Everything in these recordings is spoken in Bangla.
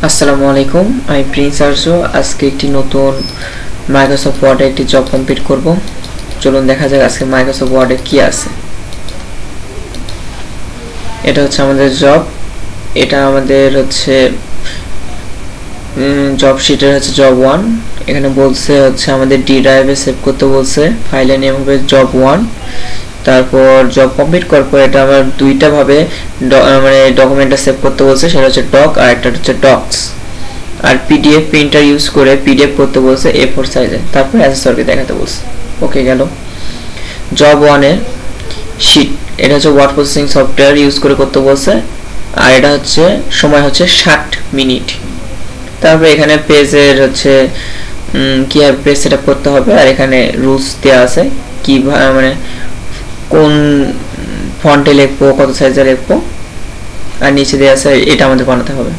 আসসালামু আলাইকুম, আমি প্রিন্স আরজু। আজকে একটি নতুন মাইক্রোসফট ওয়ার্ডে একটি জব কমপ্লিট করব। চলুন দেখা যাক আজকে মাইক্রোসফট ওয়ার্ডে কি আছে। এটা হচ্ছে আমাদের জব। এটা আমাদের হচ্ছে জব শিটের হচ্ছে জব 1। এখানে বলছে হচ্ছে আমাদের ডি ড্রাইভে সেভ করতে বলছে। ফাইলের নেম হবে জব 1। তারপর জব কমপ্লিট করার পর এটা আমার দুইটা ভাবে মানে ডকুমেন্টটা সেভ করতে বলছে, সেটা হচ্ছে ডক আর একটা হচ্ছে ডক্স। আর পিডিএফ প্রিন্টার ইউজ করে পিডিএফ করতে বলছে A4 সাইজে। তারপর অ্যাসেসরকে দেখাতে বলছে। ওকে গেল। জব 1 এর শিট, এটা হচ্ছে ওয়ার্ড প্রসেসিং সফটওয়্যার ইউজ করে করতে বলছে। আর এটা হচ্ছে সময় হচ্ছে 60 মিনিট। তারপর এখানে পেজের হচ্ছে কিভাবে পেজ সেটআপ করতে হবে, আর এখানে রুলস দেওয়া আছে কি মানে কোন ফন্টে লিখবো, কত সাইজে লিখবো, আর নিচে দেওয়া আছে এটা আমাদের বানাতে হবে।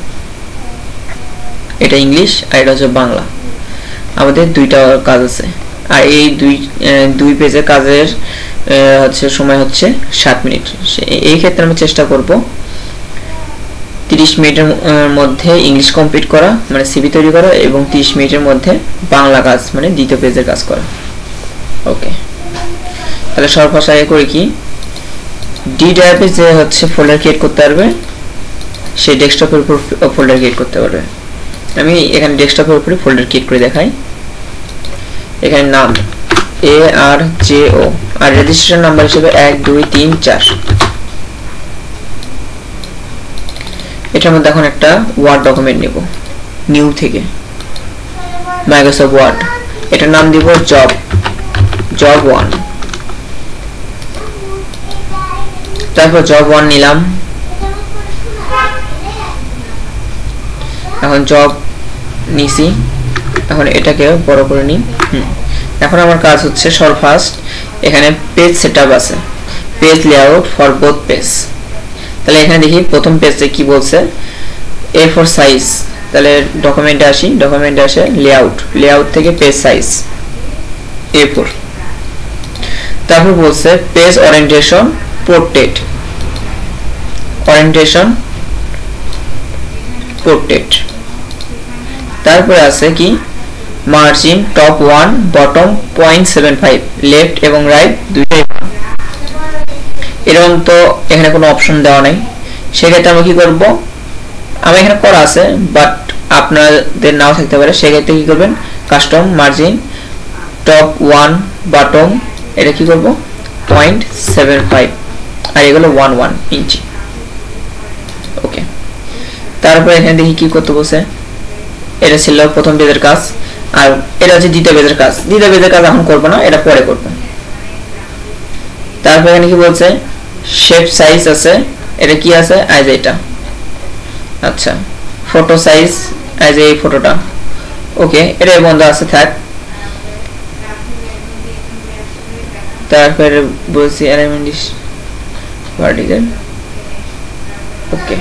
এটা ইংলিশ আর এটা হচ্ছে বাংলা। আমাদের দুইটা কাজ আছে, আর এই দুই পেজের কাজের হচ্ছে সময় হচ্ছে 7 মিনিট। এই ক্ষেত্রে আমি চেষ্টা করব 30 মিনিটের মধ্যে ইংলিশ কমপ্লিট করা মানে সিভি তৈরি করা, এবং 30 মিনিটের মধ্যে বাংলা কাজ মানে দ্বিতীয় পেজের কাজ করা। ওকে, তাহলে সর্বশেষ আগে করি কি, ডি ড্রাইভে যে হচ্ছে ফোল্ডার ক্রিয়েট করতে পারবে সেই ডেস্কটপের উপর ফোল্ডার ক্রিয়েট করতে পারবে। আমি এখানে ডেস্কটপের উপরে ফোল্ডার ক্রিয়েট করে দেখাই। এখানে নাম ARJO আর রেজিস্ট্রেশন নাম্বার হিসেবে 1 2 3 4। এটার মধ্যে এখন একটা ওয়ার্ড ডকুমেন্ট নেব নিউ থেকে, মাইক্রোসফট ওয়ার্ড। এটার নাম দিব জব 1। তারপর জব 1 নিলাম। এখন জব নিছি, এখন এটাকে বড় করে নিই। এখন আমার কাজ হচ্ছে ফার্স্ট এখানে পেজ সেটআপ আছে, page layout for both page. তাহলে এখানে দেখি প্রথম পেজে কি বলছে, A4 সাইজ। তাহলে ডকুমেন্টে আসি, ডকুমেন্টে আসে লেআউট থেকে পেজ সাইজ A4। তারপর বলছে পেজ ওরিয়েন্টেশন পোর্ট্রেট, তারপরে আছে কি মার্জিন টপ 1 বটম 0.75, লেফট এবং রাইট দুইটাই। এরকম তো এখানে কোনো অপশন দেওয়া নাই, সেক্ষেত্রে আমি কি করব, আমি এখানে করা আছে বাট আপনাদের নাও থাকতে পারে। সেক্ষেত্রে কি করবেন, কাস্টম মার্জিন টপ 1 বটম এটা কি করব 0.75, আর এগুলো 1 ইঞ্চি। ওকে, তারপর এখানে দেখি কি করতে বলছে। এটা ছিল প্রথম পেজের কাজ, আর এটা হচ্ছে দ্বিতীয় পেজের কাজ। দ্বিতীয় পেজের কাজ এখন করব না, এটা পরে করব। তারপর এখানে কি বলছে শেপ সাইজ আছে, এটা কি আছে আজ এটা। আচ্ছা, ফটো সাইজ আজ এই ফটোটা। ওকে, এটা বন্ধ আছে থাক। তারপরে বলছি অ্যালাইনমেন্ট ইস ভার্টিক্যাল। ওকে,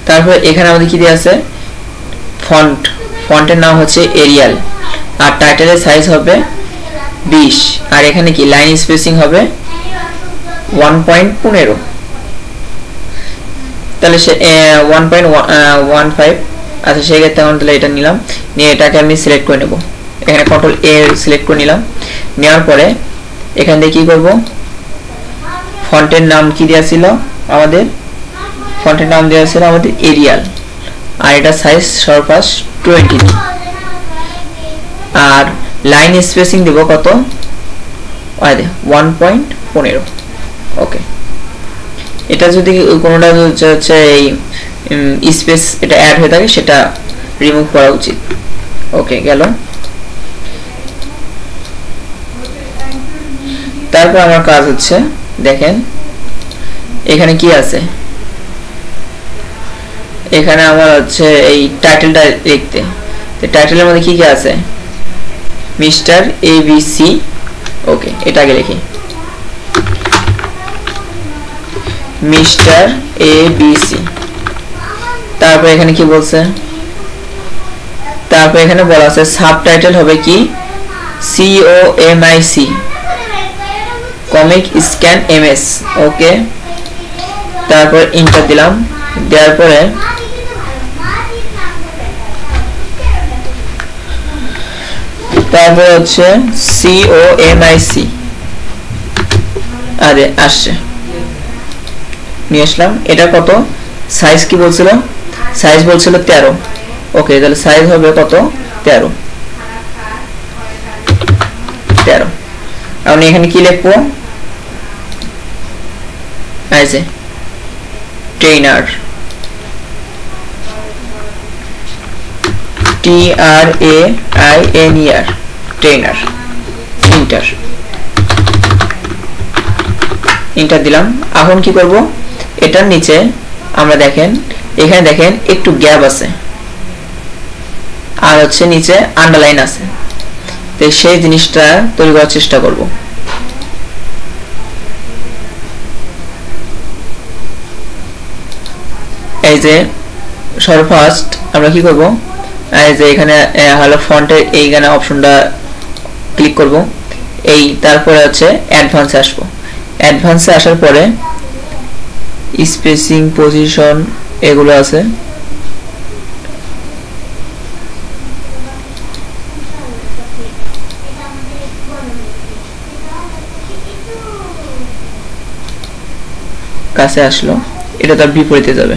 তারপর এখানে আমাদের কি দেয়া আছে ফন্টের নাম হচ্ছে এরিয়াল, আর টাইটেলের সাইজ হবে 20, আর এখানে কি লাইন স্পেসিং হবে 1.15। তাহলে সে 1.15। আচ্ছা, সেই ক্ষেত্রে এখন তাহলে এটা নিলাম, নিয়ে এটাকে আমি সিলেক্ট করে নেব। এখানে কন্ট্রোল A সিলেক্ট করে নিলাম। নেওয়ার পরে এখান থেকে কি করব, ফন্টের নাম কি দেওয়া ছিল আমাদের, ফন্টের নাম দেওয়া ছিল আমাদের এরিয়াল, আর এটা সাইজ সর্বপাস 20, আর লাইন স্পেসিং দেব কত 1.15। ওকে, এটা যদি কোনোটা হচ্ছে এই স্পেস এটা অ্যাড হয়ে থাকে সেটা রিমুভ করা উচিত। ওকে গেল। তারপর আমার কাজ হচ্ছে দেখেন এখানে কি আছে, এখানে আমার হচ্ছে এই টাইটেলটা লিখতে। তো টাইটেলের মধ্যে কি কি আছে, মিস্টার ABC। ওকে, এটা আগে লিখি, মিস্টার ABC। তারপর এখানে কি বলছে, তারপর এখানে বলা আছে সাবটাইটেল হবে কি COMIC, কমিক স্ক্যান MS। ওকে, তারপর এন্টার দিলাম, দেওয়ার পরে তারপরে হচ্ছে COMIC আরে আসছে নিয়ে আসলাম। এটা কত সাইজ কি বলছিল, সাইজ বলছিল 13। ওকে তাহলে সাইজ হবে কত 13। এখন এখানে কি লিখবো, এই যে ট্রেইনার TRAINER ট্রেইনার ইন্টার দিলাম। এখন কি করব, এটার নিচে আমরা দেখেন এখানে দেখেন একটু গ্যাপ আছে আর হচ্ছে নিচে আন্ডারলাইন আছে, তো সেই জিনিসটা তৈরি করার চেষ্টা করব। এই যে সর্বফার্স্ট আমরা কি করব, এই যে এখানে হলো ফন্টের এইখানে অপশনটা ক্লিক করব, এই তারপরে হচ্ছে অ্যাডভান্সে আসবো। অ্যাডভান্সে আসার পরে স্পেসিং পজিশন এগুলো আছে, কাছে আসলো, এটা তার বিপরীতে যাবে,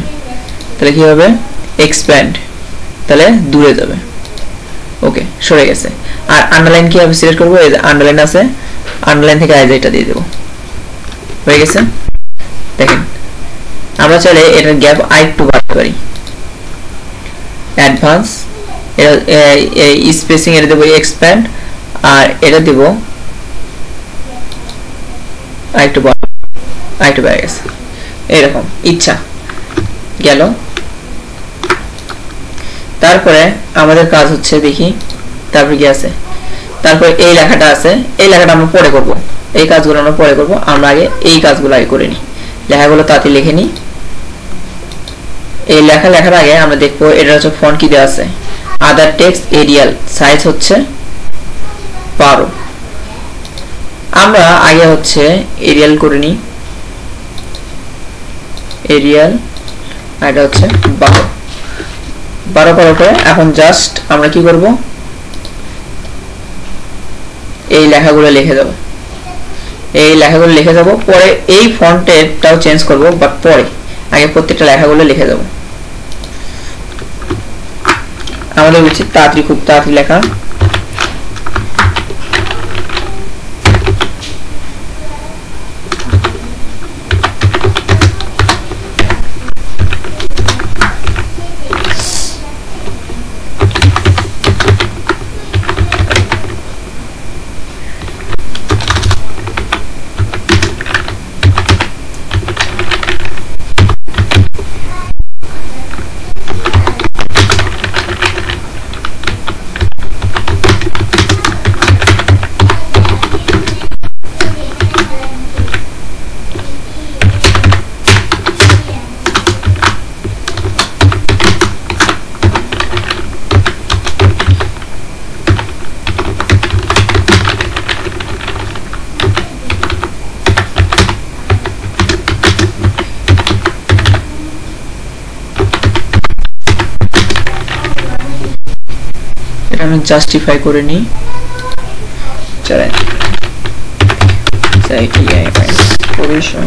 তাহলে কি হবে এক্সপ্যান্ড, তাহলে দূরে যাবে। ওকে সরে গেছে। আর আন্ডারলাইন কি আমি সিলেক্ট করব, এই যে আন্ডারলাইন আছে, আন্ডারলাইন থেকে আইজ এটা দিয়ে দেব, হয়ে গেছে। দেখেন আমরা চাইলে এটার গ্যাপ আরেকটু বাড়াতে পারি, অ্যাডভান্স স্পেসিং এটা দেব এক্সপ্যান্ড, আর এটা দেব আরেকটু বেড়ে গেছে, এরকম ইচ্ছা গেল। তারপরে আমাদের কাজ হচ্ছে দেখি তারপরে কি আছে, তারপরে এই লেখাটা আছে, এই লেখাটা আমরা পরে করব, এই কাজগুলো আমরা পরে করব, আমরা আগে এই কাজগুলো আগে করে নিই, লেখাগুলো তাতে লিখে নিই। এই লেখার আগে আমরা দেখবো এটা হচ্ছে ফন্ট কি দেওয়া আছে, আদার টেক্সট এরিয়াল, সাইজ হচ্ছে 12। আমরা আগে হচ্ছে এরিয়াল করে নিই, এরিয়াল এটা হচ্ছে 12 করার পরে এখন জাস্ট আমরা কি করব, এই লেখাগুলো লিখে যাব, পরে এই ফন্টেরটাও চেঞ্জ করব, বাট পরে আগে প্রত্যেকটা লেখাগুলো লিখে যাব। আমাদের উচিত তাড়াতাড়ি খুব তাড়াতাড়ি লেখা। আমি জাস্টিফাই করে নিই, চলেন পজিশন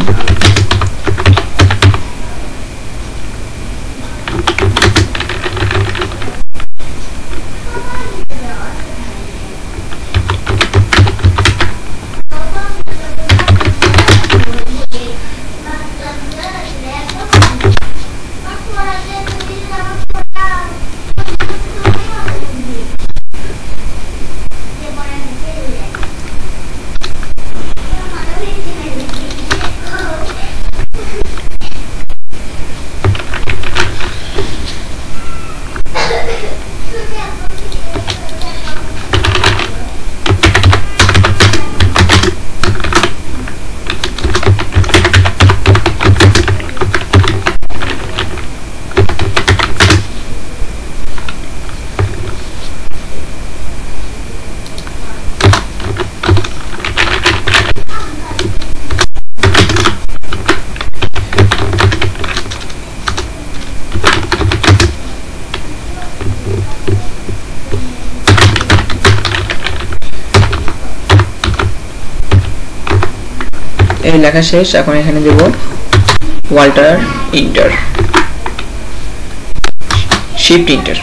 আমাদের লেখা শেষ। এখন এখানে দেব ওয়াল্টার ইন্টার, শিফট ইন্টার।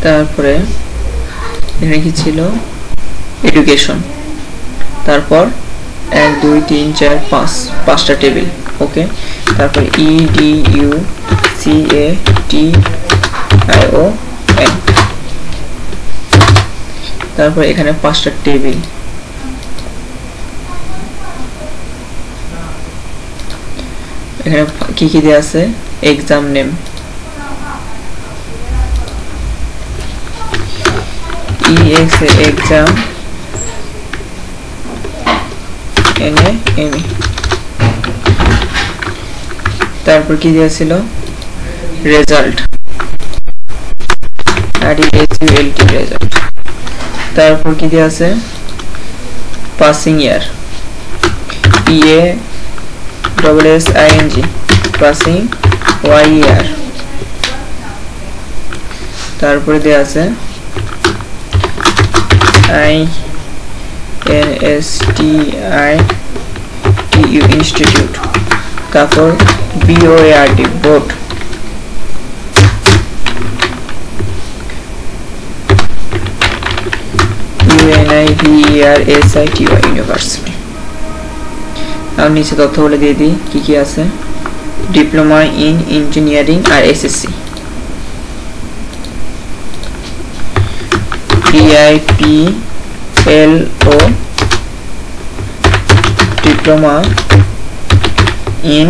তারপরে এখানে কি ছিল, এডুকেশন, তারপর 1 2 3 4 5 পাঁচটা টেবিল। ওকে, তারপর EDUCATION, তারপর এখানে পাঁচটা টেবিল। এখানে কি কি দেয়া আছে, এক্সাম নেম, exam NAME, তারপর কি দিয়েছিল, রেজাল্ট RESULT রেজাল্ট, তারপর কি দেয়া আছে, পাসিং ইয়ার PASSING পাসিং YEAR, তারপরে দেয়া আছে INSTITU ইনস্টিটিউট, তারপর BOARD বোর্ড, UNIVERSITY ইউনিভার্সিটি। আর নিচে তথ্য বলে দিয়ে দিই কি কি আছে, diploma in engineering R SSC, DIPLO diploma in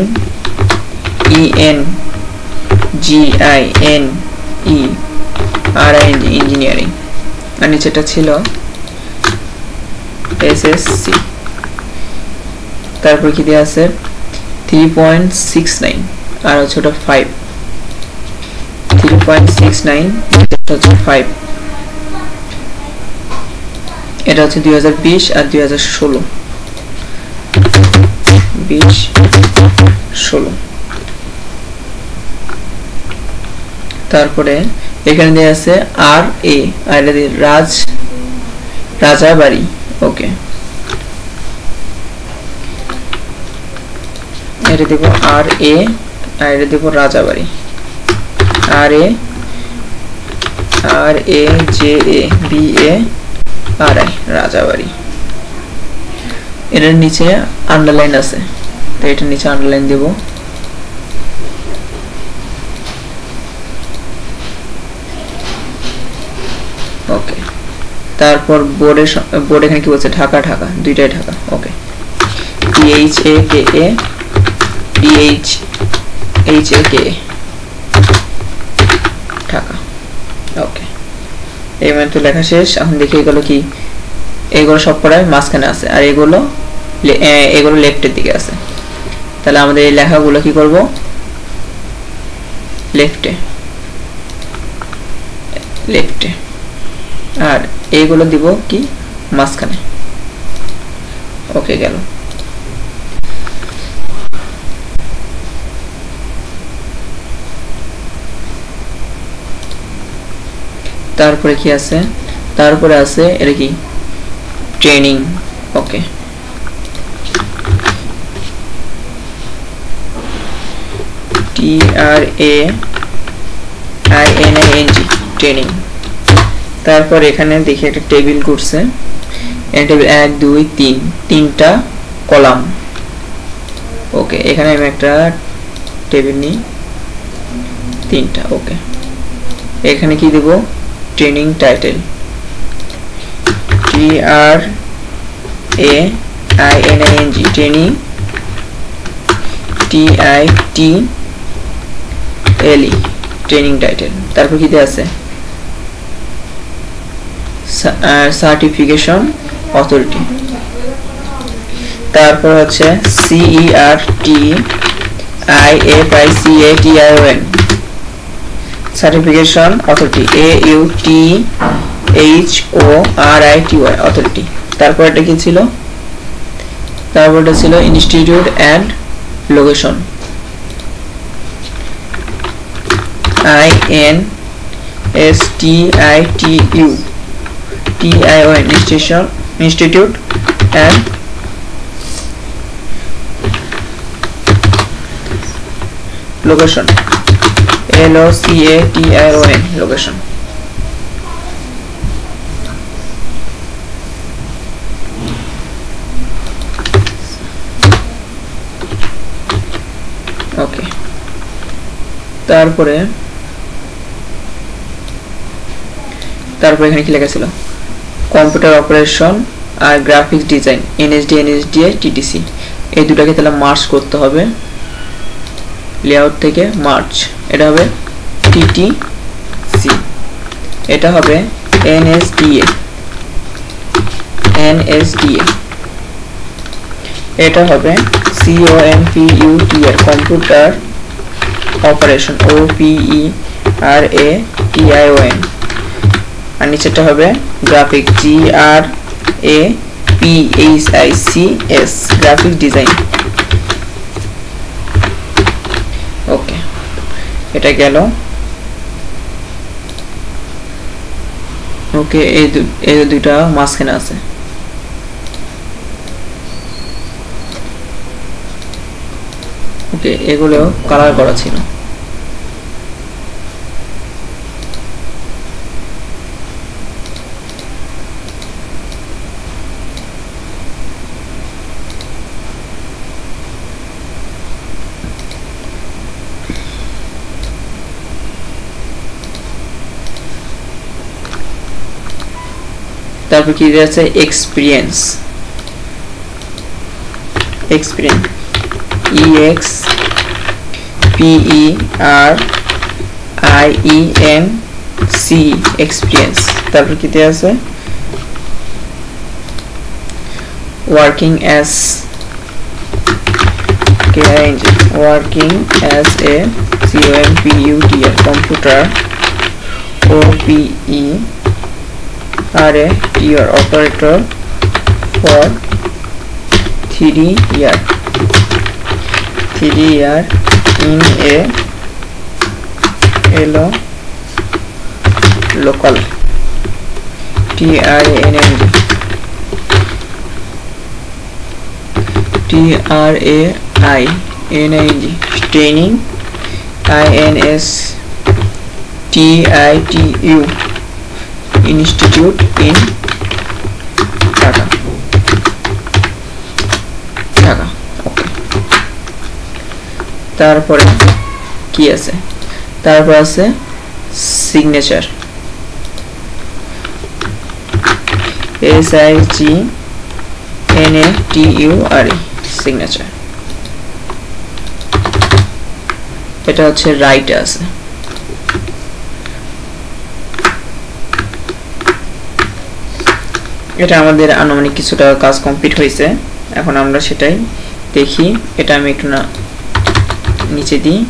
ENGINERING engineering. আর নিচেটা ছিল SSC। তারপর কি দেওয়া আছে, 3.69 আর হচ্ছে ওটা 5, 3.69 হচ্ছে 5, এটা হচ্ছে 2020 আর 2016, 2016। তারপরে এখানে দেয়া আছে RA, আর এটা দিয়ে রাজাবাড়ি। ওকে, এটা দেব RA আর এটা দেব রাজাবাড়ি, RAJABARI রাজাবাড়ি। এটার নিচে আন্ডারলাইন আছে, তো এটার নিচে আন্ডারলাইন দেব। ওকে, তারপর বোর্ড এখানে কি বলছে, ঢাকা, দুইটাই ঢাকা। ওকে, DHAKA ঢাকা। ওকে, এই মানে তো লেখা শেষ। এখন দেখি এগুলো কি, এগুলো সব পড়ায় মাঝখানে আছে, আর এগুলো লেফটের দিকে আছে। তাহলে আমাদের এই লেখাগুলো কি করব, লেফটে, আর এইগুলো দিব কি মাঝখানে। ওকে, গেল। তারপরে কি আছে, তারপরে আছে এটা কি, ট্রেনিং। ওকে, TRAINING ট্রেনিং। তারপর এখানে দেখি একটা টেবিল করছে, টেবিল 1 2 3 তিনটা কলাম। ওকে, এখানে আমি একটা টেবিল নিই, তিনটা। ওকে, এখানে কি দেব, training title TRAINING training, TITLE training title. তারপর কি দেয়া আছে সার্টিফিকেশন অথরিটি। তারপর হচ্ছে CERTIFICATION certification authority, AUTHORITY authority. তারপর এটা কি ছিল, তারপর এটা ছিল institute and location, INSTITUTION institute and location, LOCATION location. ওকে, তারপরে এখানে কি লেখা ছিল, কম্পিউটার অপারেশন আর গ্রাফিক্স ডিজাইন NSDA TTC, এই দুটাকে তাহলে মার্জ করতে হবে, লেআউট থেকে মার্জ। এটা হবে TTC, এটা হবে NSDA, এটা হবে COMPUTR কম্পিউটার অপারেশন, OPERATION, আর নিচেরটা হবে গ্রাফিক, GRAPHICS গ্রাফিক ডিজাইন। ওকে, এটা গেল। ওকে, এই দুইটা মাঝখানে আছে। ওকে, এগুলো কালার করা ছিল। তারপর কি আছে, এক্সপিরিয়েন্স, EXPERIENCE এক্সপিরিয়েন্স। তারপর কি আছে, working as a COMPUTR computer, OPERATOR operator for 3 year in a local TRAINING training INSTITU institute in Dhaka। ওকে, তারপরে কি আছে, তারপর আছে সিগনেচার, SIGNATURE সিগনেচার। এটা হচ্ছে রাইট আছে। এটা আমাদের আনুমানিক কিছুটা কাজ কমপ্লিট হয়েছে, এখন আমরা সেটাই দেখি। এটা আমি একটু না নিচে দিই।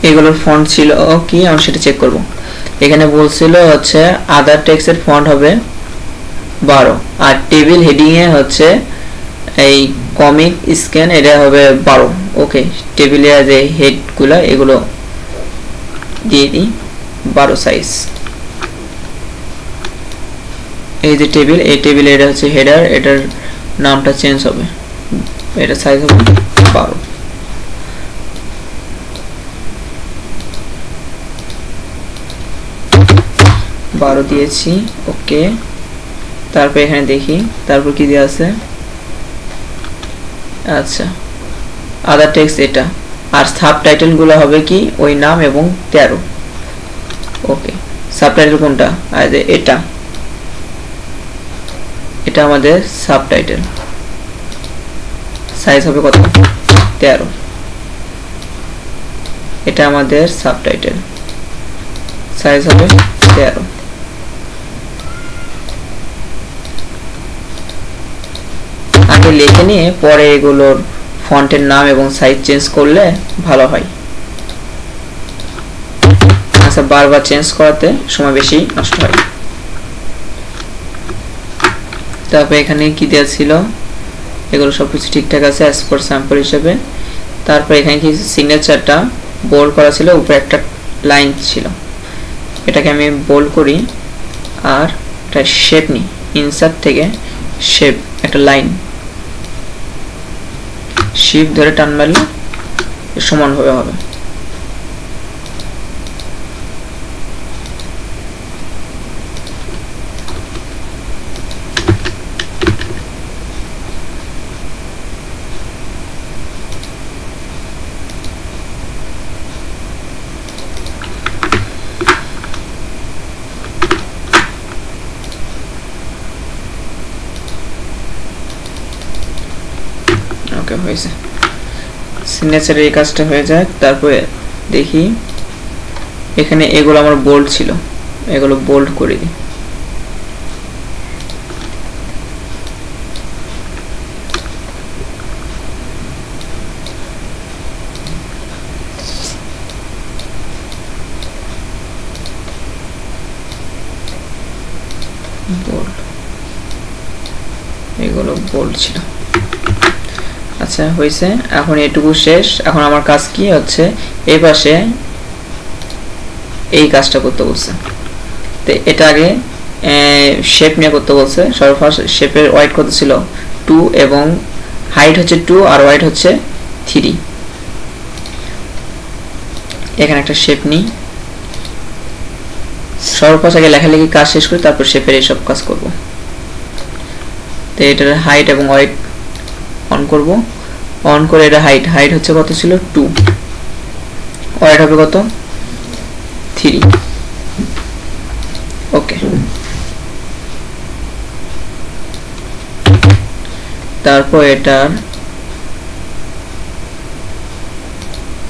এগুলোর ফন্ট ছিল কি, আমি সেটা চেক করব। এখানে বলছিল হচ্ছে আদার টেক্সটের ফন্ট হবে 12, আর টেবিল হেডিং এ হচ্ছে এই কমিক স্ক্যান এটা হবে 12। ওকে, টেবিলের যে হেডগুলো এগুলো দিয়ে দিই 12 সাইজ। এই যে টেবিল, এই টেবিলে এটা হচ্ছে হেডার, এটার নামটা চেঞ্জ হবে, এটা সাইজ হবে 12 দিয়েছি। ওকে, তারপর এখানে দেখি তারপর কি দেওয়া আছে। আচ্ছা, আদার টেক্সট এটা, আর সাবটাইটেল গুলো হবে কি ওই নাম এবং 13। ওকে, সাবটাইটেল কোনটা, এটা আমাদের সাবটাইটেল। সাইজ হবে কত 13 এটা আমাদের সাবটাইটেল সাইজ হবে 13 আগে লিখে নিয়ে পরে এগুলোর ফন্টের নাম এবং সাইজ চেঞ্জ করলে ভালো হয় আচ্ছা বারবার চেঞ্জ করাতে সময় বেশি নষ্ট হয় তারপর এখানে কি দেওয়া ছিল এগুলো সবকিছু ঠিকঠাক আছে অ্যাজ পার স্যাম্পল হিসেবে তারপর এখানে কি সিগনেচারটা বোল্ড করা ছিল উপরে একটা লাইন ছিল এটাকে আমি বোল্ড করি আর একটা শেপ নিই ইনসার্ট থেকে শেপ একটা লাইন শিফট ধরে টান মারলে সমানভাবে হবে হয়েছে সিগনেচারের এই কাজটা হয়ে যায় তারপরে দেখি এখানে এগুলো আমার বোল্ড ছিল এগুলো বোল্ড করে দিই বোল্ড এগুলো বোল্ড ছিল আচ্ছা হইছে এখন এটুকু শেষ এখন আমার কাজ কি হচ্ছে এই পাশে এই কাজটা করতে বলছে তো এটা আগে শেপ নিয়ে করতে বলছে সর্বফার্স্ট শেপের ওয়েট কত ছিল 2 এবং হাইট হচ্ছে 2 আর ওয়েট হচ্ছে 3 এখানে একটা শেপ নিই সর্বফার্স্ট আগে লেখালেখি কাজ শেষ করি তারপর শেপের এই সব কাজ করব তো এটার হাইট এবং ওয়েট অন করব অন করে এটা হাইট হচ্ছে কত ছিল 2 ওয়েট হবে কত 3 ওকে তারপর এটার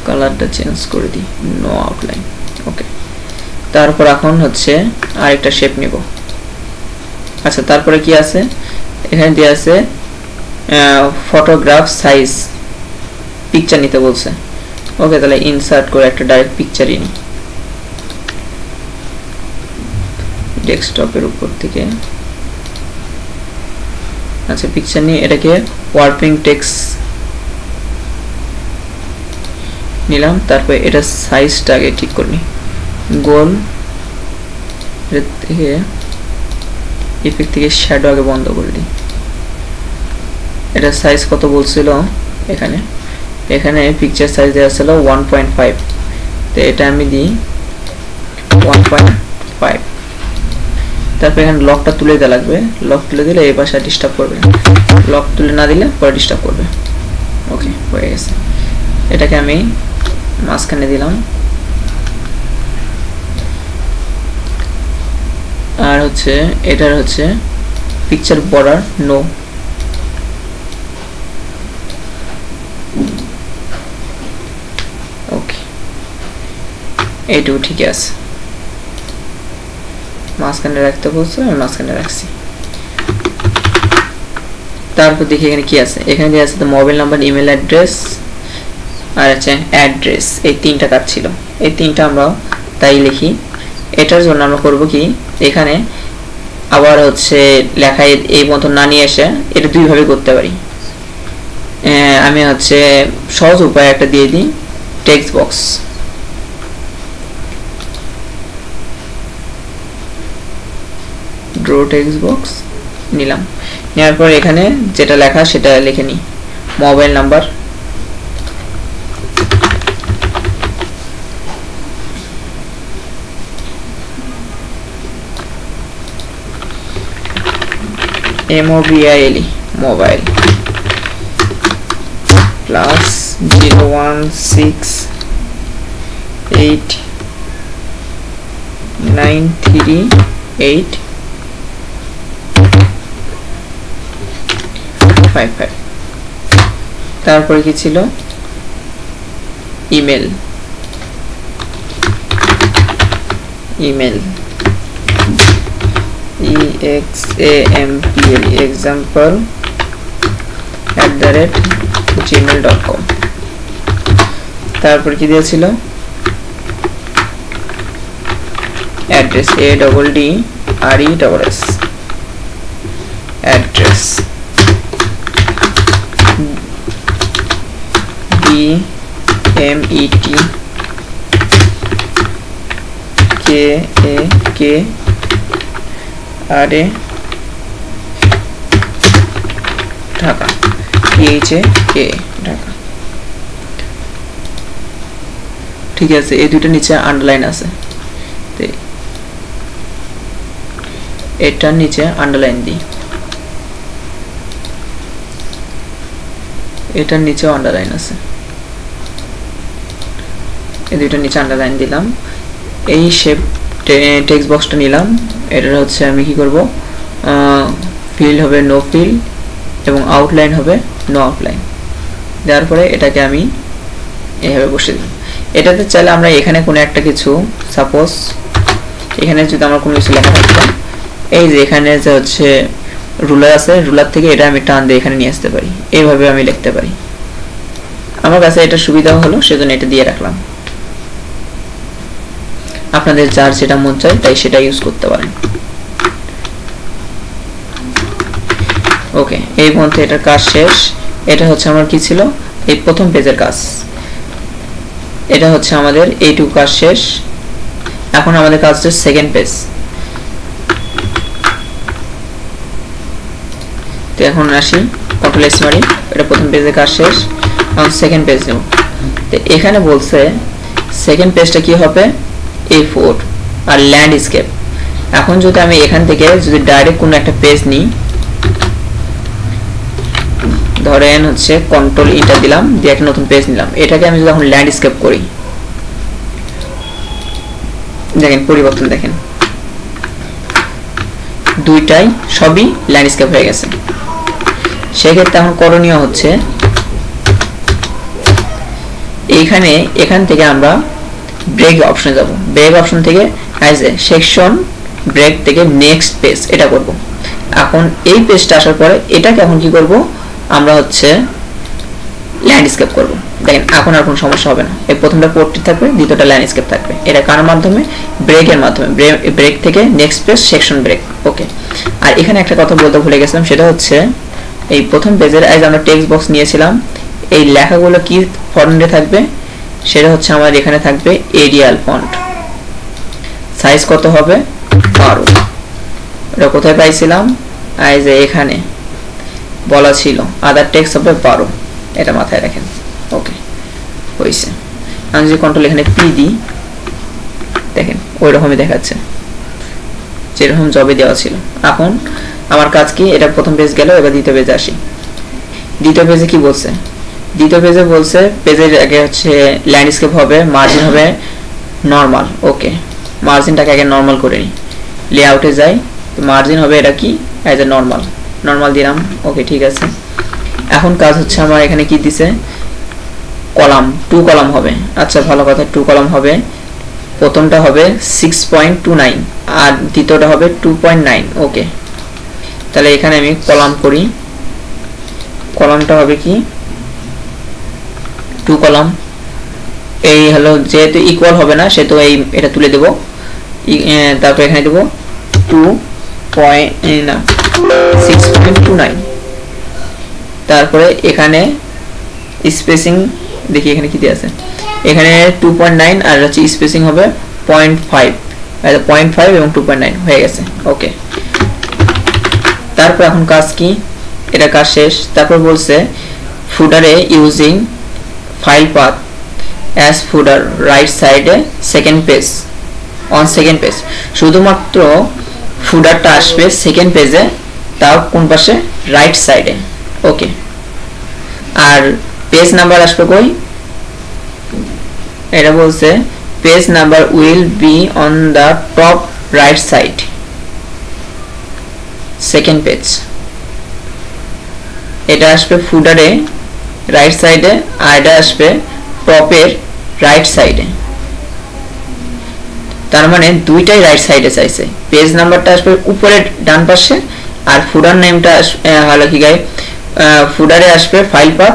কালারটা চেঞ্জ করে দিই নো আউটলাইন ওকে তারপর এখন হচ্ছে আরেকটা শেপ নিব আচ্ছা তারপরে কি আছে এখানে দেয়া আছে ফটোগ্রাফ সাইজ পিকচার নিতে বলছে ওকে তাহলে ইনসার্ট করে একটা ডাইরেক্ট পিকচারই নিই ডেস্কটপের উপর থেকে আচ্ছা পিকচার নিয়ে এটাকে ওয়ার্পিং টেক্সট নিলাম তারপর এটা সাইজটা আগে ঠিক করে নিই গোল এর থেকে ইফেক্ট থেকে শ্যাডো আগে বন্ধ করে দিই এটা সাইজ কত বলছিল এখানে পিকচার সাইজ দেওয়া ছিল 1.5 তো এটা আমি দিই 1.5 তারপর এখানে লকটা তুলে দেওয়া লাগবে লক তুলে দিলে এই পাশে ডিস্টার্ব করবে লক তুলে না দিলে পরে ডিস্টার্ব করবে ওকে হয়ে গেছে এটাকে আমি মাঝখানে দিলাম আর হচ্ছে এটার হচ্ছে পিকচার বর্ডার নো ওকে এইটুকু ঠিক আছে মাঝখানে রাখতে বলছো আমি মাঝখানে রাখছি তারপর দেখি এখানে কি আছে এখানে দেওয়া আছে মোবাইল নাম্বার ইমেল অ্যাড্রেস আর আছে অ্যাড্রেস এই তিনটা কাজ ছিল এই তিনটা আমরা তাই লিখি এটার জন্য আমরা করব কি এখানে আবার হচ্ছে লেখা এই মতো না নিয়ে এসে এটা দুই ভাবে করতে পারি আমি হচ্ছে সহজ উপায় একটা দিয়ে দিই text box draw text box নিলাম নেওয়ার পর এখানে যেটা লেখা সেটা লিখে নিই mobile number MOBILE mobile plus 016893855 তারপরে কি ছিল ইমেল EXAMPL example@gmail.com তারপর কি দিয়েছিল address ADDRESS address BMETKAKRA Dhaka THA Dhaka ঠিক আছে এই দুটো নিচে আন্ডারলাইন আছে তো এটার নিচে আন্ডারলাইন দিই এটার নিচে আন্ডারলাইন আছে এই দুটো নিচে আন্ডারলাইন দিলাম এই শেপ টেক্সট বক্সটা নিলাম এটা হচ্ছে আমি কি করব ফিল হবে নো ফিল এবং আউটলাইন হবে নো আউটলাইন দেওয়ার পরে এটাকে আমি এইভাবে বসিয়ে দিই এটাতে চাইলে আমরা এখানে কোনো একটা কিছু সাপোজ এখানে যদি আমার কোনো কিছু লেখা থাকতো এই যে এখানে যে হচ্ছে রুলার আছে রুলার থেকে এটা আমি টান দিয়ে এখানে নিয়ে আসতে পারি এইভাবে আমি লিখতে পারি আমার কাছে এটা সুবিধা হলো সেজন্য এটা দিয়ে রাখলাম আপনাদের যার যেটা মন চায় তাই সেটা ইউজ করতে পারেন ওকে এই পর্যন্ত এটার কাজ শেষ এটা হচ্ছে আমার কি ছিল এই প্রথম পেজের কাজ এটা হচ্ছে আমাদের এইটুকু কাজ শেষ এখন আমাদের কাজ হচ্ছে সেকেন্ড পেজ তো এখন আসি কন্ট্রোল এস মারি এটা প্রথম পেজের কাজ শেষ এখন সেকেন্ড পেজ নেব তো এখানে বলছে সেকেন্ড পেজটা কি হবে A4 আর ল্যান্ডস্কেপ এখন যদি আমি এখান থেকে যদি ডাইরেক্ট কোনো একটা পেজ নিই ধরেন হচ্ছে কন্ট্রোল ইন্টার দিলাম দিয়ে একটা নতুন পেজ নিলাম এটাকে আমি যখন ল্যান্ডস্কেপ করি দেখেন পরিবর্তন দেখেন দুইটাই সবই ল্যান্ডস্কেপ হয়ে গেছে সেক্ষেত্রে এখন করণীয় হচ্ছে এইখানে এখান থেকে আমরা ব্রেক অপশনে যাব ব্রেক অপশন থেকে অ্যাজ এ সেকশন ব্রেক থেকে নেক্সট পেজ এটা করব এখন এই পেজটা আসার পরে এটাকে এখন কি করব আমরা হচ্ছে ল্যান্ডস্কেপ করব দেখেন এখন আর কোনো সমস্যা হবে না এই প্রথমটা পোর্ট্রেট থাকবে দ্বিতীয়টা ল্যান্ডস্কেপ থাকবে এটা কার মাধ্যমে ব্রেকের মাধ্যমে ব্রেক থেকে নেক্সট পেজ সেকশন ব্রেক ওকে আর এখানে একটা কথা বলতে ভুলে গেছিলাম সেটা হচ্ছে এই প্রথম পেজের আজ আমরা টেক্সট বক্স নিয়েছিলাম এই লেখাগুলো কি ফন্টে থাকবে সেটা হচ্ছে আমাদের এখানে থাকবে এরিয়াল ফন্ট সাইজ কত হবে 12 এটা কোথায় পাইছিলাম এই যে এখানে বলা ছিল আদার টেক্সট হবে 12 এটা মাথায় রাখেন ওকে হইছে আমি যে কন্ট্রোল এখানে পি দিই দেখেন ওইরকমই দেখাচ্ছে যেরকম জবে দেওয়া ছিল এখন আমার কাজ কি এটা প্রথম পেজ গেল এবার দ্বিতীয় পেজে আসি দ্বিতীয় পেজে কি বলছে দ্বিতীয় পেজে বলছে পেজের আগে হচ্ছে ল্যান্ডস্কেপ হবে মার্জিন হবে নরমাল ওকে মার্জিনটাকে আগে নরমাল করে নিই লেআউটে যাই মার্জিন হবে এটা কি এজ এ নরমাল দিলাম ওকে ঠিক আছে এখন কাজ হচ্ছে আমার এখানে কি দিছে কলাম 2 কলাম হবে আচ্ছা ভালো কথা 2 কলাম হবে প্রথমটা হবে 6.29 আর দ্বিতীয়টা হবে 2.9 ওকে তাহলে এখানে আমি কলাম করি কলামটা হবে কি 2 কলাম এই হলো যেহেতু ইকুয়াল হবে না সেহেতু এই এটা তুলে দেব তারপর এখানে দেব 6.29 তারপরে এখানে স্পেসিং দেখি এখানে কি দেয়া আছে এখানে 2.9 আর হচ্ছে স্পেসিং হবে 0.5 আর 0.5 এবং 2.9 হয়ে গেছে ওকে তারপর এখন কাজ কি এটা কাজ শেষ তারপর বলছে ফুটারে ইউজিং ফাইল পাথ অ্যাজ ফুটার রাইট সাইডে second page on second page শুধুমাত্র ফুটারটা আসবে সেকেন্ড পেজে তাও কোন পাশে রাইট সাইডে ওকে আর পেজ নাম্বার আসবে কই এটা বলছে page number will be on the top right side second page এটা আসবে ফুটারে রাইট সাইডে আর এটা আসবে টপের রাইট সাইডে। তার মানে দুইটাই রাইট সাইডে চাইছে। পেজ নাম্বারটা আসবে উপরে ডান পাশে আর ফুডার নেমটা হলো কি গাই ফুডারে আসবে ফাইল পাথ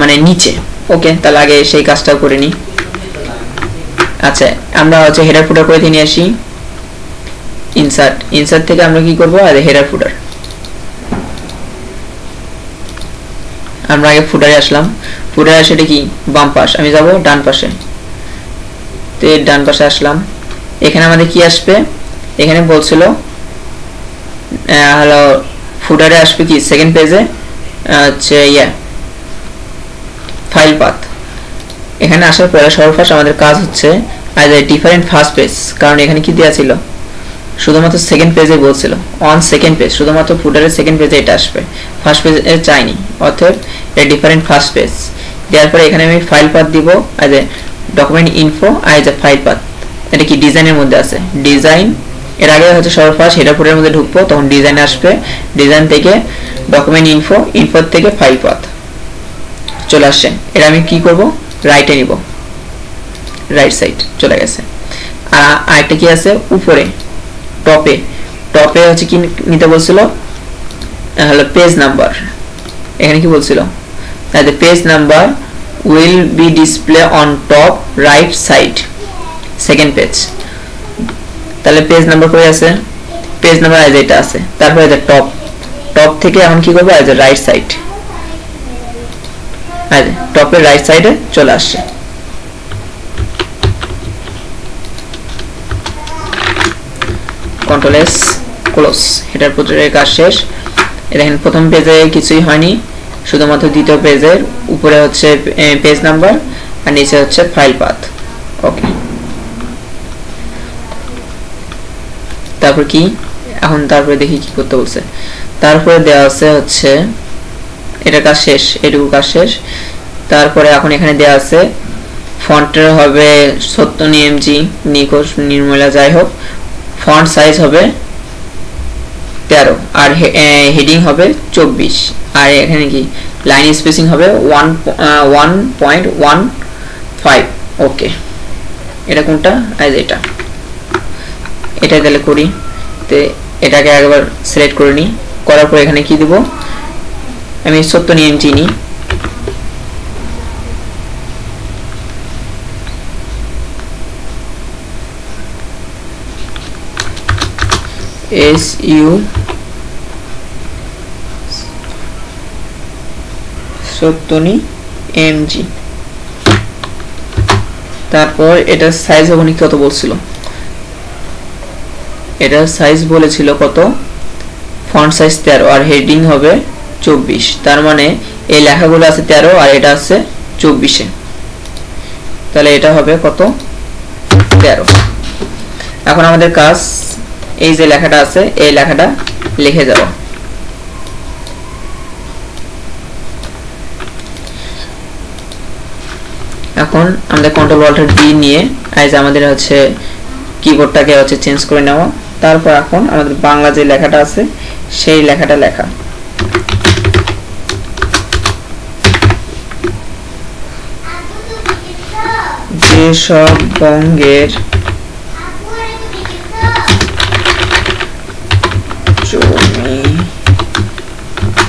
মানে নিচে। ওকে, তাহলে আগে সেই কাজটাও করে নিই। আচ্ছা, আমরা হচ্ছে হেডার ফুডার করে নিয়ে আসি। ইনসার্ট থেকে আমরা কি করব, আর হেডার ফুডার। আমরা আগে ফুডারে আসলাম। ফুডারে আসে এটা কি বাম পাশ, আমি যাব ডান পাশে। তো ডান পাশে আসলাম। এখানে আমাদের কি আসবে, এখানে বলছিল হলো ফুডারে আসবে কি সেকেন্ড পেজে হচ্ছে ফাইল পাথ। এখানে আসার পরে সর্বপ্রথম আমাদের কাজ হচ্ছে as a different first page, কারণ এখানে কি দেওয়া ছিল শুধুমাত্র সেকেন্ড পেজে বলছিল অন সেকেন্ড পেজ, শুধুমাত্র ফুডারের সেকেন্ড পেজে এটা আসবে, ফার্স্ট পেজে চাইনি। অতএব এটা ডিফারেন্ট ফার্স্ট পেজ দেওয়ার পরে এখানে আমি ফাইল পাথ দিব as a document info as a file path. এটা কি ডিজাইনের মধ্যে আছে, ডিজাইন এর আগে হচ্ছে সর্বপ্রথম হেডার ফুডারের মধ্যে ঢুকবো, তখন ডিজাইন আসবে, ডিজাইন থেকে ডকুমেন্ট ইনফো থেকে ফাইল পাথ চলে আসছে। এটা আমি কি করব, রাইটে নিব, রাইট সাইড চলে গেছে। আর আরেকটা কি আছে উপরে টপে হচ্ছে কি নিতে বলছিল হলো পেজ নাম্বার। এখানে কি বলছিল, the page number will be display on top right side second page। তাহলে পেজ নাম্বার কই আছে, পেজ নাম্বার আজ এটা আছে। তারপরে যে টপ থেকে এখন কি করব, আজ রাইট সাইড, আজ টপের রাইট সাইডে চলে আসছে। Control S close. হেডার ফুডারের কাজ শেষ। দেখেন প্রথম পেজে কিছুই হয়নি, শুধুমাত্র দ্বিতীয় পেজের উপরে হচ্ছে পেজ নাম্বার আর নিচে হচ্ছে ফাইল পাথ। ওকে, তারপর কি এখন তারপরে দেখি কি করতে বলছে। তারপরে দেওয়া আছে হচ্ছে এটা কাজ শেষ, এটুকু কাজ শেষ। তারপরে এখন এখানে দেওয়া আছে ফন্টের হবে 70 এমজি নিকোস নির্মলা যাই হোক, ফন্ট সাইজ হবে 13 আর হেডিং হবে 24 আর এখানে কি লাইন স্পেসিং হবে 1.15। ওকে, এটা কোনটা, আজ এটা তাহলে করি। তো এটাকে একবার সিলেক্ট করে নিই, করার পর এখানে কি দেব, আমি 70 এমজি নিই। SU 70 MG. তারপর এটা সাইজ হবে কত বলছিল, এটার সাইজ বলেছিল কত, ফন্ট সাইজ 13 আর হেডিং হবে 24। তার মানে এই লেখাগুলো আছে 13 আর এটা আছে 24-এ, তাহলে এটা হবে কত 13। এখন আমাদের কাজ এই যে লেখাটা আছে এই লেখাটা লিখে যাব। এখন আমাদের কন্ট্রোল অল্টার ডি নিয়ে আজ আমাদের হচ্ছে কিবোর্ডটাকে হচ্ছে চেঞ্জ করে নেওয়া। তারপর এখন আমাদের বাংলা যে লেখাটা আছে সেই লেখাটা লেখা। যেসব বঙ্গের জমি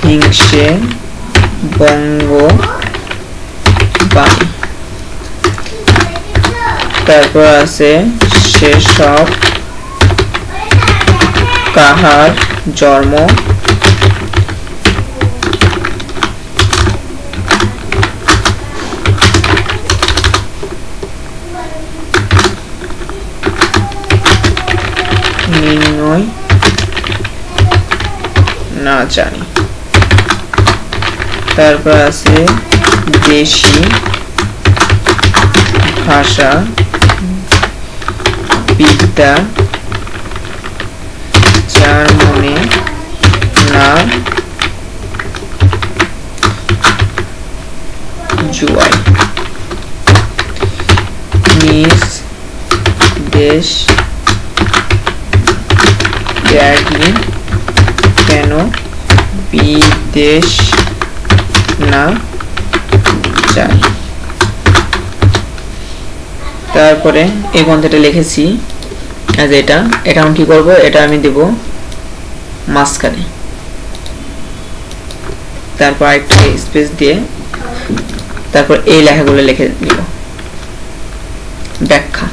হিংসে বঙ্গবাণী। তারপর আছে সেসব কাহার জন্ম নির্ণয় না জানি। তারপর আছে দেশি ভাষা বিদ্যা যার মনে না জুয়ায় নিজ দেশ ব্যাগলি কেন বিদেশ না চাই। তারপরে এই পন্থাটা লিখেছি as এটা আমি কি করব, এটা আমি দেব মাঝখানে, তারপর একটা স্পেস দিয়ে তারপর এই লেখাগুলো লিখে দিব ব্যাখ্যা।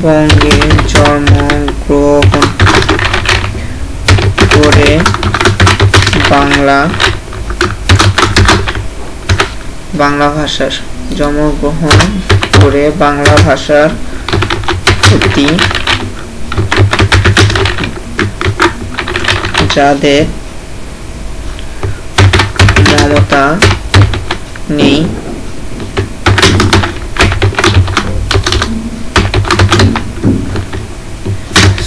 বঙ্গে জন্মগ্রহণ করে বাংলা ভাষার জন্মগ্রহণ করে বাংলা ভাষার প্রতি যাদের মমতা নেই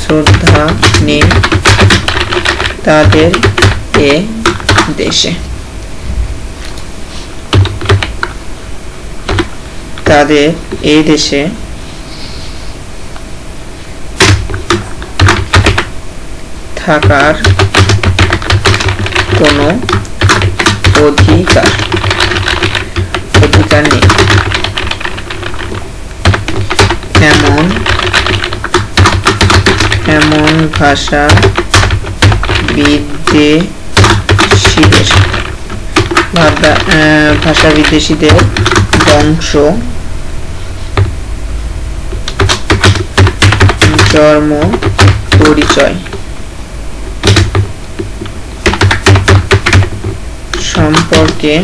শ্রদ্ধা নেই তাদের এ দেশে থাকার কোনো অধিকার নেই। এমন ভাষা বিদেশীদের বংশ জন্ম পরিচয় সম্পর্কে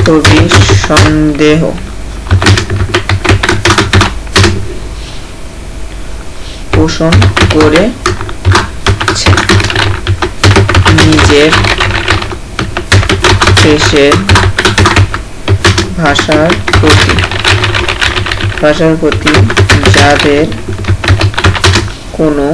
খুবই সন্দেহ পোষণ করেছে। নিজের দেশের ভাষার প্রতি যাদের কোনো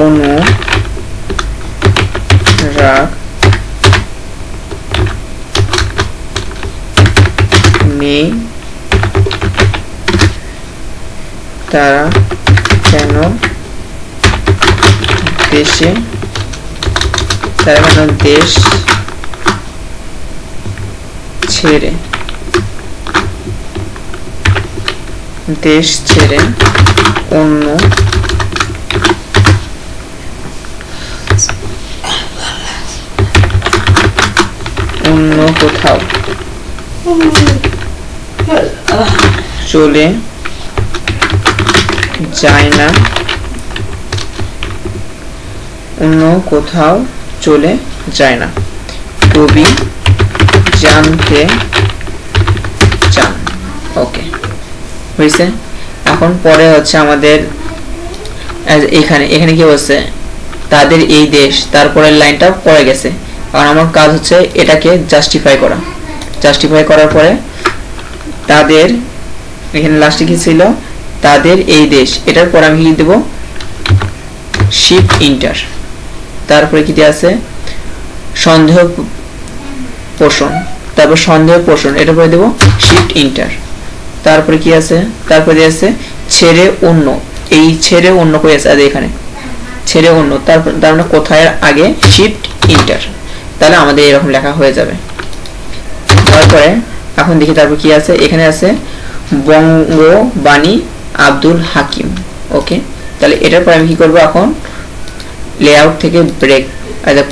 অনুরাগ নেই তারা কেন দেশ ছেড়ে অন্য কোথাও চলে যায় না, কবি জানতে চান। ওকে হয়েছে। এখন পরে হচ্ছে আমাদের এখানে কি হচ্ছে, তাদের এই দেশ, তারপরের লাইনটা পড়ে গেছে। আর আমার কাজ হচ্ছে এটাকে জাস্টিফাই করার পরে তাদের এখানে লাস্টে কি ছিল, তাদের এই দেশ, এটার পর আমি কি দেব শিফট ইন্টার, তারপরে কি দিয়ে আছে সন্দেহ পোষণ, এটার পরে দেব শিফট ইন্টার, তারপরে কি আছে, তারপরে দিয়ে আছে ছেড়ে অন্য, এই ছেড়ে অন্য কই আছে, এখানে ছেড়ে অন্য, তারপর তার মানে কোথায় আগে শিফট ইন্টার, তাহলে আমাদের এরকম লেখা হয়ে যাবে। তারপরে এখন দেখি তারপর কি আছে, এখানে আছে বঙ্গবাণী আব্দুল হাকিম। ওকে, তাহলে এটার পর আমি কি করব, এখন লেআউট থেকে ব্রেক,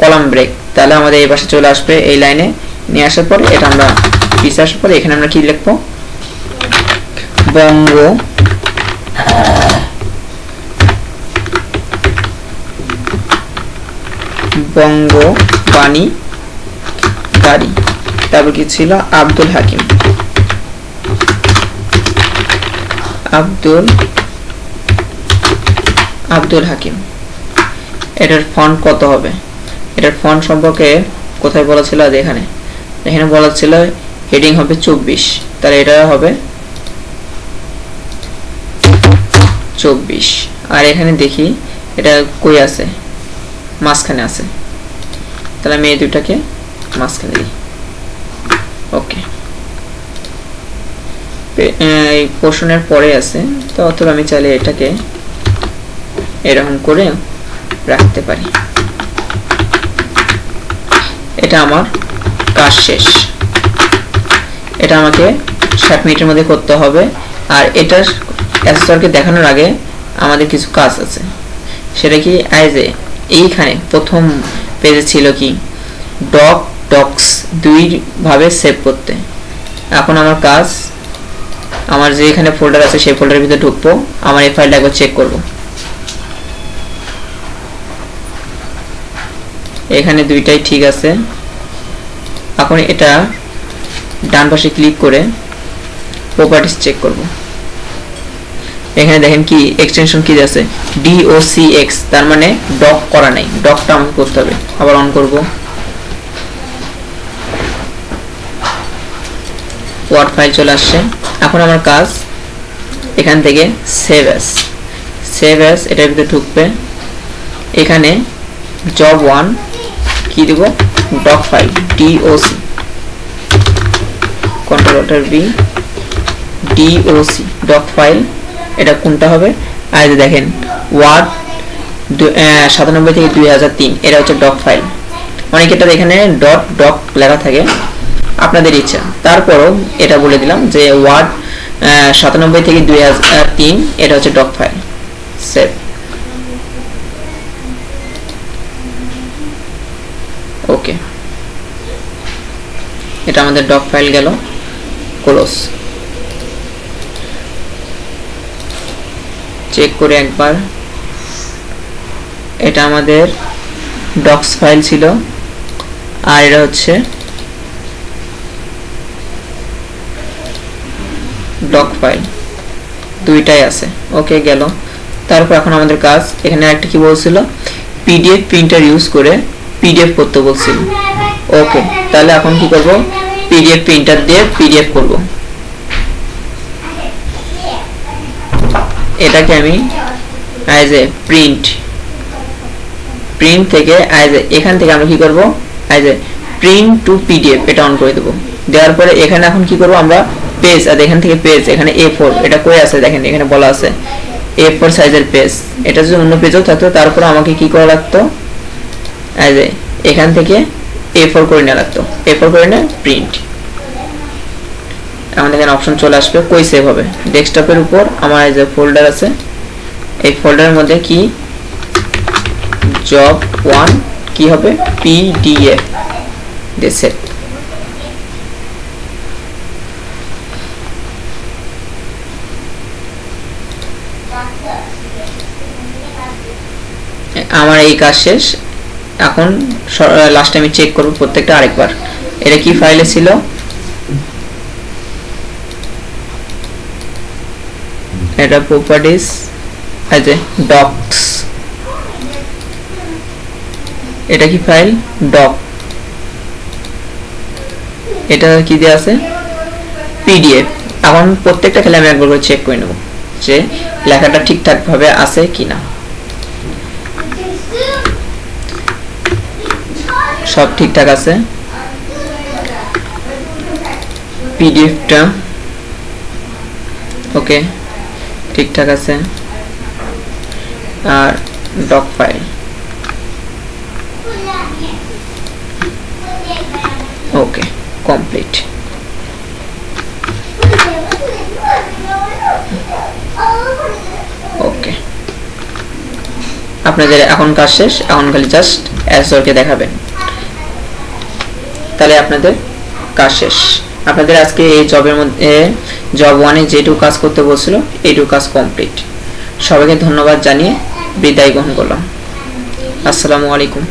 কলাম ব্রেক, তাহলে আমাদের এই পাশে চলে আসবে, এই লাইনে নিয়ে আসার পরে এটা আমরা পিছে আসার পরে এখানে আমরা কি লিখবো, বঙ্গবাণী গাড়ি, তারপর কি ছিল আব্দুল হাকিম, এটার ফন্ট কত হবে, এটার ফন্ট সম্পর্কে কোথায় বলা ছিল, এখানে বলা ছিল হেডিং হবে 24, তাহলে এটা হবে 24। আর এখানে দেখি এটা কই আছে, মাঝখানে আছে, তাহলে আমি এই দুটাকে মাঝখানে দিই। ওকে, এই পোর্শনের পরে আছে, তো অথবা আমি চাইলে এটাকে এরকম করে রাখতে পারি। এটা আমার কাজ শেষ। এটা আমাকে 60 মিনিটের মধ্যে করতে হবে। আর এটার অ্যাসেসরকে দেখানোর আগে আমাদের কিছু কাজ আছে। সেটা কি, এইখানে প্রথম পেজে ছিল কি ডক্স দুই ভাবে সেভ করতে। এখন আমার কাজ, আমার যে এখানে ফোল্ডার আছে সেই ফোল্ডারের ভিতরে ঢুকবো, আমার এই ফাইলটা একবার চেক করব। এখানে দুইটাই ঠিক আছে। এখন এটা ডান পাশে ক্লিক করে প্রপার্টিজ চেক করব। এখানে দেখেন কি এক্সটেনশন কি আছে, docx, তার মানে ডক করা নাই, ডকটা আমাকে করতে হবে। আবার অন করব, ওয়ার্ড ফাইল চলে আসছে। এখন আমার কাজ এখান থেকে সেভ অ্যাজ, এটার ভিতরে ঢুকবে। এখানে জব 1 কি দেব, doc file doc, control V doc doc file. এটা কোনটা হবে, আর দেখেন ওয়ার্ড 97 থেকে 2003, এটা হচ্ছে ডক ফাইল। অনেকেটা এখানে ডক লেখা থাকে, আপনাদের ইচ্ছা। তারপরও এটা বলে দিলাম যে ওয়ার্ড 97 থেকে 2003, এটা হচ্ছে ডক ফাইল। সেভ। ওকে, এটা আমাদের ডক ফাইল গেল। ক্লোজ। চেক করে একবার, এটা আমাদের ডক্স ফাইল ছিল, আর এটা হচ্ছে ডক ফাইল, দুইটাই আছে। ওকে, গেল। তারপর এখন আমাদের কাজ, এখানে একটা কি বলছিল, পিডিএফ প্রিন্টার ইউজ করে পিডিএফ করতে বলছিল। ওকে, তাহলে এখন কি করব, পিডিএফ প্রিন্টার দিয়ে পিডিএফ করব। এটাকে আমি প্রিন্ট থেকে এখান থেকে আমরা কি করব, প্রিন্ট টু পিডিএফ, এটা অন করে দেব। দেওয়ার পরে এখানে এখন কি করব আমরা, পেজ, আর এখান থেকে পেজ, এখানে A4, এটা কই আছে দেখেন, এখানে বলা আছে A4 সাইজের পেজ। এটা যদি অন্য পেজও থাকতো, তারপর আমাকে কি করা লাগতো, এখান থেকে A4 করে নেওয়া লাগতো। A4 করে নিয়ে প্রিন্ট। আমাদের এখানে অপশন চলে আসবে কই সেভ হবে। ডেস্কটপের উপর আমার যে ফোল্ডার আছে, এই ফোল্ডারের মধ্যে কি জব 1 কি হবে, PDF দিয়ে সেভ। আমার এই কাজ শেষ। এখন লাস্ট আমি চেক করব প্রত্যেকটা আরেকবার। এটা কি ফাইলে ছিল, এটা প্রপার্টিজ, ডক্স, এটা কি ফাইল, ডক, এটা কি দেয়া আছে, পিডিএফ। এখন প্রত্যেকটা খেলে আমি একবার করে চেক করে নেব যে লেখাটা ঠিকঠাক ভাবে আছে কিনা। সব ঠিকঠাক আছে। পিডিএফটা ওকে ঠিকঠাক আছে, আর ডক ফাইল ওকে কমপ্লিট। ওকে, আপনাদের এখন কাজ শেষ। এখন খালি জাস্ট অ্যাসরকে দেখাবেন, তাহলে আপনাদের কাজ শেষ। আপনাদের আজকে এই জবের মধ্যে জব 1 এ যেটুকু কাজ করতে বলছিল এইটুকু কাজ কমপ্লিট। সবাইকে ধন্যবাদ জানিয়ে বিদায় গ্রহণ করলাম। আসসালামু আলাইকুম।